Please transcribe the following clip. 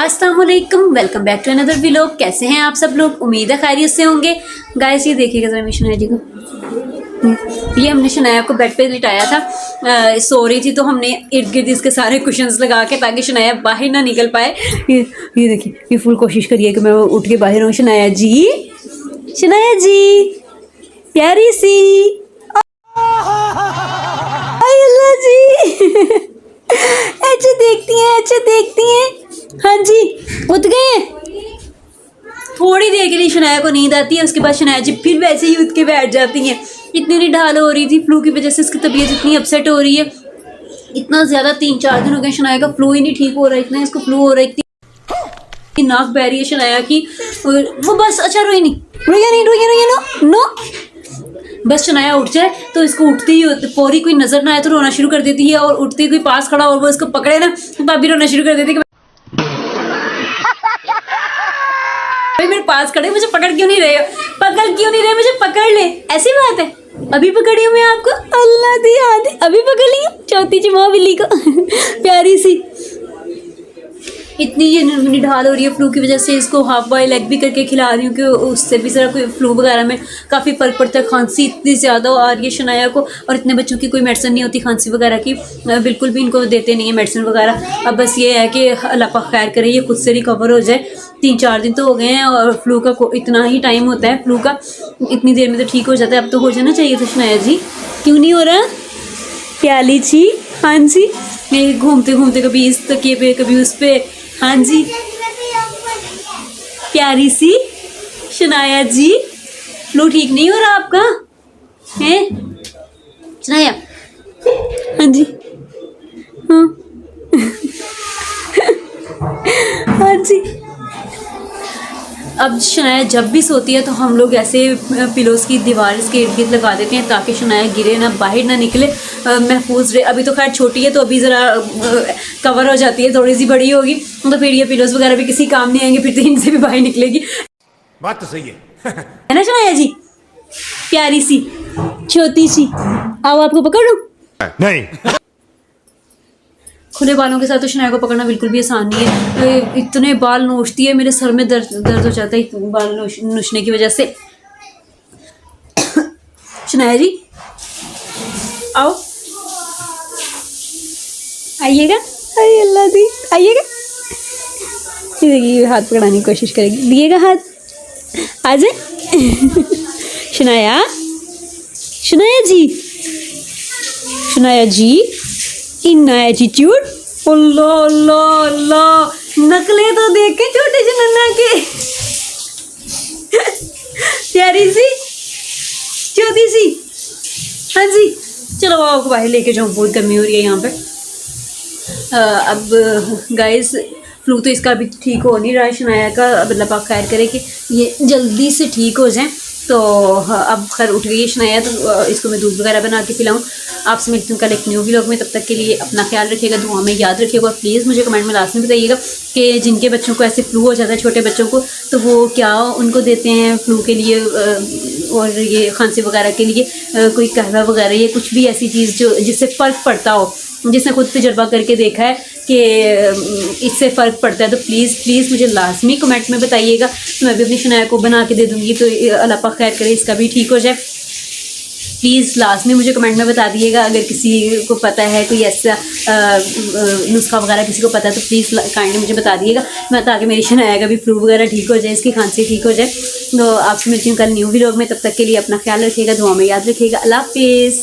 अस्सलाम वालेकुम, welcome back to another vlog. कैसे हैं आप सब लोग? उम्मीद है खैरियत से होंगे। गाइस ये देखिएगा जरा शनाया जी को, ये हमने शनाया को बेड पे लिटाया था, सो रही थी तो हमने इर्द गिर्द इसके सारे कुशन्स लगा के ताकि शनाया बाहर ना निकल पाए। ये देखिए, ये फुल कोशिश करिए कि मैं उठ के बाहर हूँ। शनाया जी, शनाया जी प्यारी सी, अल्लाह जी अच्छे देखती हैं, अच्छे देखती हैं। हाँ जी उठ गए। थोड़ी देर के लिए शनाया को नींद आती है, उसके बाद शनाया जी फिर वैसे ही उठ के बैठ जाती हैं। इतनी निढाल हो रही थी फ्लू की वजह से, इसकी तबीयत इतनी अपसेट हो रही है, इतना ज़्यादा 3-4 दिन हो गए शनाया का फ्लू ही नहीं ठीक हो रहा, इतना इसको फ्लू हो रहा है, इतनी नाक बह रही है शनाया की। वो बस अच्छा रोई नहीं, रोइए नो। बस शनाया उठ जाए तो इसको उठते ही फौरी कोई नजर ना आए तो रोना शुरू कर देती है, और उठते ही कोई पास खड़ा और वो इसको पकड़े ना तो भाभी रोना शुरू कर देती है। भाई मेरे पास खड़े, मुझे पकड़ क्यों नहीं रहे हो, मुझे पकड़ ले, ऐसी बात है। अभी पकड़ी हूँ मैं आपको, अल्लाह दी आदि अभी पकड़ ली चौथी चिमा बिल्ली को प्यारी सी। इतनी ये निढाल हो रही है फ्लू की वजह से, इसको हाफ बॉयल एग भी करके खिला रही हूँ कि उससे भी ज़रा कोई फ्लू वगैरह में काफ़ी फ़र्क पड़ता है। खांसी इतनी ज़्यादा आ रही है शनाया को, और इतने बच्चों की कोई मेडिसिन नहीं होती खांसी वगैरह की, बिल्कुल भी इनको देते नहीं है मेडिसिन वगैरह। अब बस ये है कि अल्लाह पाक खैर करे, ये खुद से रिकवर हो जाए। 3-4 दिन तो हो गए हैं, और फ्लू का इतना ही टाइम होता है, फ्लू का इतनी देर में तो ठीक हो जाता है। अब तो हो जाना चाहिए था शनाया जी, क्यों नहीं हो रहा प्याली जी? हाँ जी, मैं घूमते घूमते कभी इस तकिए पे कभी उस पे। हाँ जी प्यारी सी शनाया जी, फ्लू ठीक नहीं हो रहा आपका है शनाया? हाँ जी हाँ हाँ जी। अब शनाया जब भी सोती है तो हम लोग ऐसे पिलोस की दीवार इसके इर्द गिर्द लगा देते हैं ताकि शनाया गिरे ना, बाहर ना निकले, महफूज रहे। अभी तो खैर छोटी है तो अभी ज़रा कवर हो जाती है, थोड़ी सी बड़ी होगी तो फिर ये पिलोस वगैरह भी किसी काम नहीं आएंगे, फिर तो इनसे भी बाहर निकलेगी। बात तो सही है ना शनाया जी? प्यारी सी छोटी सी, आओ आपको पकड़ लूं? नहीं। खुले बालों के साथ तो शनाया को पकड़ना बिल्कुल भी आसान नहीं है, इतने बाल नोचती है, मेरे सर में दर्द हो जाता है बाल नोचने की वजह से। शनाया जी आओ, आइएगा, अरे अल्लाह दी आइएगा। ये देखिए हाथ पकड़ाने की कोशिश करेगी, दिएगा हाथ, आ जाए शनाया, शनाया जी, शनाया जी इतना एटीट्यूड, अल्लाह अल्लाह अल्लाह, नकलें तो देख के छोटे से नन्ना के प्यारी सी छोटी सी। हाँ जी चलो आपको बाहर लेके जाऊँ, बहुत गर्मी हो रही है यहाँ पे। अब गाइस फ्लू तो इसका अभी ठीक हो नहीं रहा है शनाया का, अब अल्लाह पाक खैर करे कि ये जल्दी से ठीक हो जाए। तो अब खैर उठ गई है शनाया, तो इसको मैं दूध वगैरह बना के पिलाऊँ। आपसे मिलती हूँ कल एक न्यू व्लॉग में, तब तक के लिए अपना ख्याल रखिएगा, दुआ में याद रखिएगा, और प्लीज़ मुझे कमेंट में लास्ट में बताइएगा कि जिनके बच्चों को ऐसे फ्लू हो जाता है, छोटे बच्चों को, तो वो क्या उनको देते हैं फ्लू के लिए और ये खांसी वगैरह के लिए, कोई कहवा वगैरह, ये कुछ भी ऐसी चीज़ जो जिससे फ़र्क पड़ता हो, जिसने खुद तजर्बा करके देखा है कि इससे फ़र्क पड़ता है, तो प्लीज़ मुझे लाजमी कमेंट में बताइएगा, तो मैं भी अपनी शनाया को बना के दे दूँगी, तो अल्लाह पाक खैर करे इसका भी ठीक हो जाए। प्लीज़ लास्ट में मुझे कमेंट में बता दिएगा, अगर किसी को पता है कोई ऐसा नुस्खा वगैरह किसी को पता है तो प्लीज़ काइंडली मुझे बता दिएगा, मैं ताकि मेरी शनाया का भी फ्लू वगैरह ठीक हो जाए, इसकी खांसी ठीक हो जाए। तो आपसे मिलती हूँ कल न्यू व्लॉग में, तब तक के लिए अपना ख्याल रखिएगा, दुआ में याद रखिएगा। अल्लाह हाफिज़।